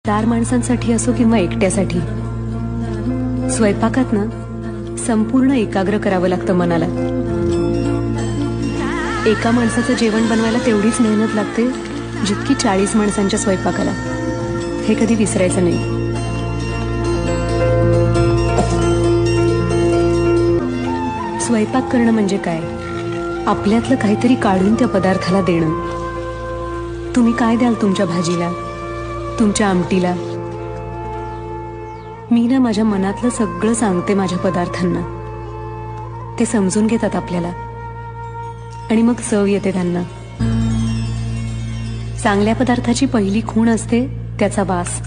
4 माणसांसाठी असो किंवा एकट्यासाठी, स्वयंपाकात ना संपूर्ण एकाग्र करावं लागतं मनाला. एका माणसाचं जेवण बनवायला तेवढीच मेहनत लागते जितकी 40 माणसांच्या स्वयंपाकाला. हे कधी विसरायचं नाही. स्वयंपाक करणं म्हणजे काय? आपल्यातलं काहीतरी काढून त्या पदार्थाला देणं. तुम्ही काय द्याल तुमच्या भाजीला, तुमच्या आमटीला? मी ना माझ्या मनातलं सगळं सांगते माझ्या पदार्थांना. ते समजून घेतात आपल्याला आणि मग चव येते त्यांना. चांगल्या पदार्थाची पहिली खूण असते त्याचा वास.